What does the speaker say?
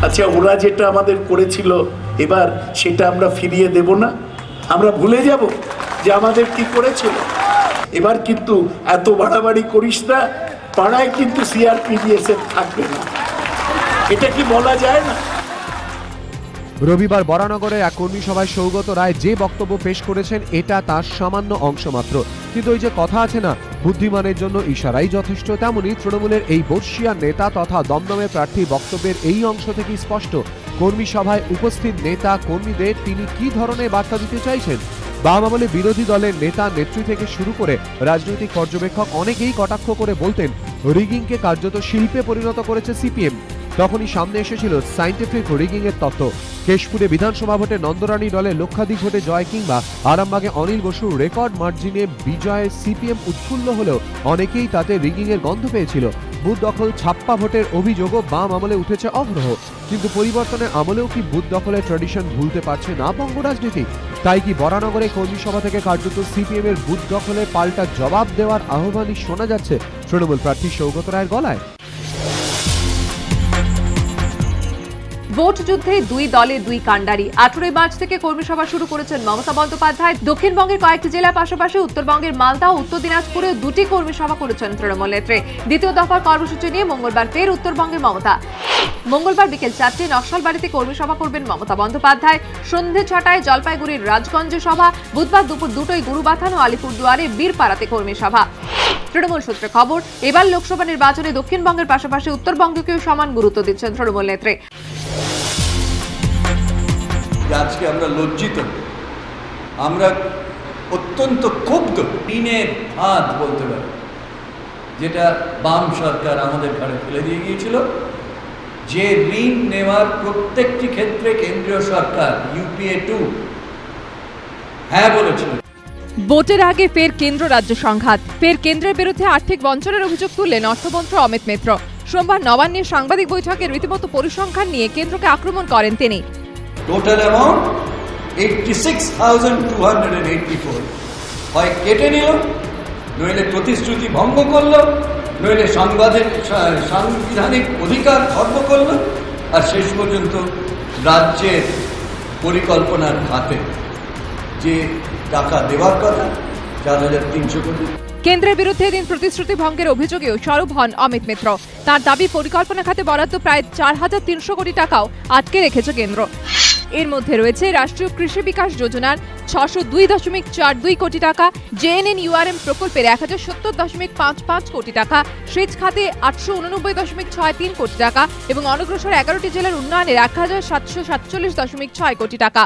আচ্ছা, ওরা যেটা আমাদের করেছিল এবার সেটা আমরা ফিরিয়ে দেব না? আমরা ভুলে যাব যে আমাদের কি করেছিল? এবার কিন্তু এত বাড়াবাড়ি করিস না, পাড়ায় কিন্তু সিআরপিএফ থাকবে না, এটা কি বলা যায় না? রবিবার বরানগরের এক কর্মী সভায় সৌগত রায় যে বক্তব্য পেশ করেছেন এটা তার সামান্য অংশ মাত্র, কিন্তু ওই যে কথা আছে না, বুদ্ধিমানের জন্য ইশারাই যথেষ্ট, তেমনি তৃণমূলের এই বর্ষিয়ান নেতা তথা দমদমে প্রার্থী বক্তব্যের এই অংশ থেকেই স্পষ্ট কর্মী সভায় উপস্থিত নেতা কর্মীদের তিনি কি ধরনের বার্তা দিতে চাইছেন। বাম আমলে বিরোধী দলের নেতা নেত্রী থেকে শুরু করে রাজনৈতিক পর্যবেক্ষক অনেকেই কটাক্ষ করে বলতেন রিগিংকে কার্যত শিল্পে পরিণত করেছে সিপিএম। তখনই সামনে এসেছিল সাইন্টিফিক রিগিং এর তত্ত্ব। কেশপুরে বিধানসভা ভোটে নন্দরানী দলের লক্ষাধিক ভোটে জয় কিংবা আরামবাগে অনিল বসুর রেকর্ড মার্জিনে বিজয়ে সিপিএম উৎফুল্ল হলেও অনেকেই তাতে রিগিং এর গন্ধ পেয়েছিল। বুথ দখল, ছাপ্পা ভোটের অভিযোগও বাম আমলে উঠেছে অগ্রহ। কিন্তু পরিবর্তনের আমলেও কি বুথ দখলের ট্র্যাডিশন ভুলতে পারছে না বঙ্গ রাজনীতি? তাই কি বরানগরে কর্মী সভা থেকে কার্যত সিপিএম এর বুথ দখলে পাল্টা জবাব দেওয়ার আহ্বানই শোনা যাচ্ছে তৃণমূল প্রার্থী সৌগত রায়ের গলায়? ভোট যুদ্ধে দুই দলে দুই কাণ্ডারি। 18 মার্চ থেকে কর্মী সভা শুরু করেছেন মমতা বন্দ্যোপাধ্যায়। দক্ষিণবঙ্গের কয়েকটি জেলার পাশাপাশি উত্তরবঙ্গের মালদা ও উত্তর দিনাজপুরেও দুটি কর্মী সভা করেছেন তৃণমূল নেত্রী। দ্বিতীয় দফার কর্মসূচি নিয়ে মঙ্গলবার ফের উত্তরবঙ্গের মমতা। মঙ্গলবার বিকেল 4টায় নকশালবাড়িতে কর্মী সভা করবেন মমতা বন্দ্যোপাধ্যায়। সন্ধ্যে 6টায় জলপাইগুড়ির রাজগঞ্জে সভা। বুধবার দুপুর 2টোয় গুরুবাথান ও আলিপুরদুয়ারে বীরপাড়াতে কর্মী সভা। তৃণমূল সূত্রে খবর, এবার লোকসভা নির্বাচনে দক্ষিণবঙ্গের পাশাপাশি উত্তরবঙ্গকেও সমান গুরুত্ব দিচ্ছেন তৃণমূল নেত্রী। আজকে আমরা লজ্জিত, আমরা অত্যন্ত ক্ষুব্ধ। ঋণের হাত বলতে পারি, যেটা বাম সরকার আমাদের ঘরে ফেলে দিয়ে গিয়েছিল, যে ঋণ নেওয়ার প্রত্যেকটি ক্ষেত্রে কেন্দ্রীয় সরকার ইউপিএ 2 হ্যাঁ বলেছিল। ভোটের আগে ফের কেন্দ্র রাজ্য সংঘাত, ফের কেন্দ্রের বিরুদ্ধে আর্থিক বঞ্চনার অভিযোগ তুললেন অর্থমন্ত্রী অমিত মিত্র। সোমবার নবান্নের সাংবাদিক বৈঠকে রীতিমতো পরিসংখ্যান নিয়ে কেন্দ্রকে আক্রমণ করেন তিনি। টোটাল অ্যামাউন্ট 86,284 হয় কেটে নিল, নইলে প্রতিশ্রুতি ভঙ্গ করলো, নইলে সাংবিধানিক অধিকার খর্ব করলো, আর শেষ পর্যন্ত রাজ্যের পরিকল্পনার খাতে যে টাকা দেওয়ার কথা 4,300 কোটি। কেন্দ্রের বিরুদ্ধে এদিন প্রতিশ্রুতি ভঙ্গের অভিযোগেও সরব হন অমিত মিত্র। তার দাবি, পরিকল্পনা খাতে বরাদ্দ প্রায় 4,300 কোটি টাকাও আটকে রেখেছে কেন্দ্র। এর মধ্যে রয়েছে রাষ্ট্রীয় কৃষি বিকাশ যোজনার 602.42 কোটি টাকা, জেএনএনইউআরএম প্রকল্পের 1070.55 কোটি টাকা, সেচ খাতে 889.63 কোটি টাকা এবং অনগ্রসর 11টি জেলার উন্নয়নের 1,747.6 কোটি টাকা।